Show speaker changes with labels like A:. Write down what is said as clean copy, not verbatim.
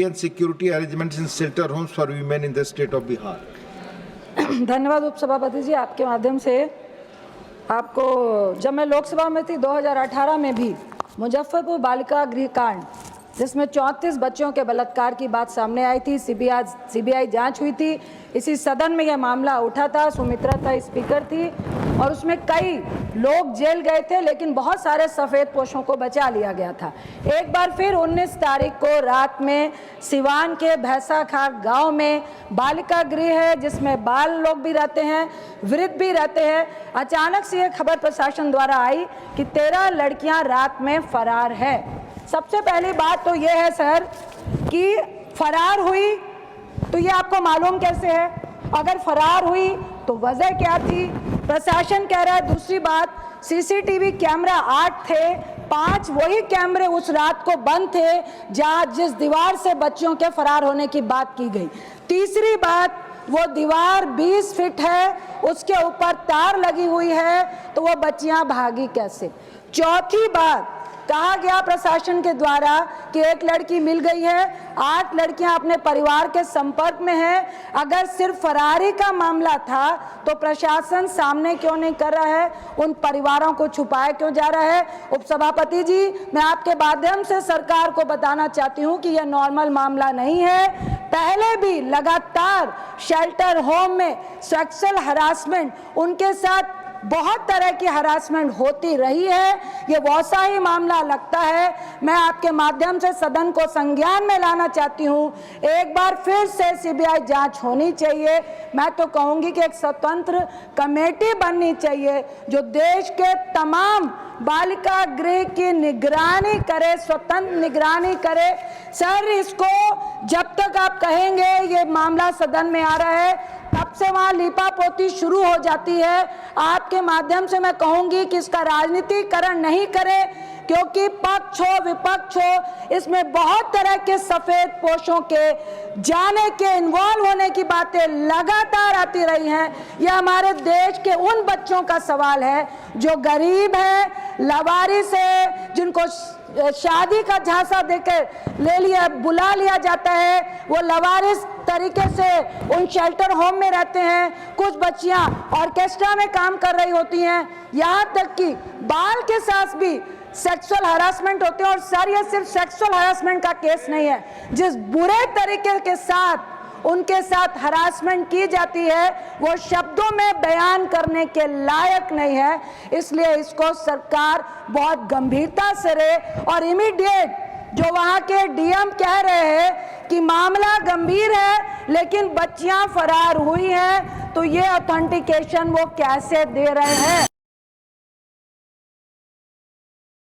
A: and security arrangements in shelter homes for women in the state of Bihar.
B: धन्यवाद उपसभापति जी, आपके माध्यम से आपको जब मैं लोकसभा में थी 2018 में भी मुजफ्फरपुर बालिका गृह कांड जिसमें 34 बच्चों के बलात्कार की बात सामने आई थी, सीबीआई जांच हुई थी। इसी सदन में यह मामला उठा था, सुमित्रा था स्पीकर थी और उसमें कई लोग जेल गए थे, लेकिन बहुत सारे सफ़ेद पोशों को बचा लिया गया था। एक बार फिर 19 तारीख को रात में सिवान के भैंसाखार गांव में बालिका गृह है जिसमें बाल लोग भी रहते हैं, वृद्ध भी रहते हैं। अचानक से यह खबर प्रशासन द्वारा आई कि 13 लड़कियां रात में फरार है। सबसे पहली बात तो यह है सर कि फरार हुई तो ये आपको मालूम कैसे है? अगर फरार हुई तो वजह क्या थी? प्रशासन कह रहा है। दूसरी बात, सीसीटीवी कैमरा 8 थे, 5 वही कैमरे उस रात को बंद थे जिस दीवार से बच्चियों के फरार होने की बात की गई। तीसरी बात, वो दीवार 20 फीट है, उसके ऊपर तार लगी हुई है, तो वो बच्चियां भागी कैसे? चौथी बात, कहा गया प्रशासन के द्वारा कि एक लड़की मिल गई है, 8 लड़कियां अपने परिवार के संपर्क में हैं। अगर सिर्फ फरारी का मामला था तो प्रशासन सामने क्यों नहीं कर रहा है? उन परिवारों को छुपाया क्यों जा रहा है? उपसभापति जी, मैं आपके माध्यम से सरकार को बताना चाहती हूं कि यह नॉर्मल मामला नहीं है। पहले भी लगातार शेल्टर होम में सेक्सुअल हरासमेंट, उनके साथ बहुत तरह की हरासमेंट होती रही है। ये वैसा ही मामला लगता है। मैं आपके माध्यम से सदन को संज्ञान में लाना चाहती हूँ, एक बार फिर से सीबीआई जांच होनी चाहिए। मैं तो कहूँगी कि एक स्वतंत्र कमेटी बननी चाहिए जो देश के तमाम बालिका गृह की निगरानी करे, स्वतंत्र निगरानी करे। सर, इसको जब तक आप कहेंगे ये मामला सदन में आ रहा है तब से वहाँ लीपापोती शुरू हो जाती है। आपके माध्यम से मैं कहूँगी कि इसका राजनीतिकरण नहीं करें, क्योंकि पक्ष हो विपक्ष हो, इसमें बहुत तरह के सफ़ेद पोशों के जाने के, इन्वॉल्व होने की बातें लगातार आती रही हैं। यह हमारे देश के उन बच्चों का सवाल है जो गरीब हैं, लावारिस है, जिनको शादी का झांसा देकर बुला लिया जाता है, वो लावारिस तरीके से उन शेल्टर होम में रहते हैं। कुछ बच्चियां ऑर्केस्ट्रा में काम कर रही होती हैं, यहाँ तक कि बाल के साथ भी सेक्सुअल हरासमेंट होते हैं। और सर, ये सिर्फ सेक्सुअल हरासमेंट का केस नहीं है, जिस बुरे तरीके के साथ उनके साथ हरासमेंट की जाती है वो शब्दों में बयान करने के लायक नहीं है। इसलिए इसको सरकार बहुत गंभीरता से ले और इमीडिएट, जो वहाँ के डीएम कह रहे हैं कि मामला गंभीर है लेकिन बच्चियां फरार हुई हैं, तो ये ऑथेंटिकेशन वो कैसे दे रहे हैं?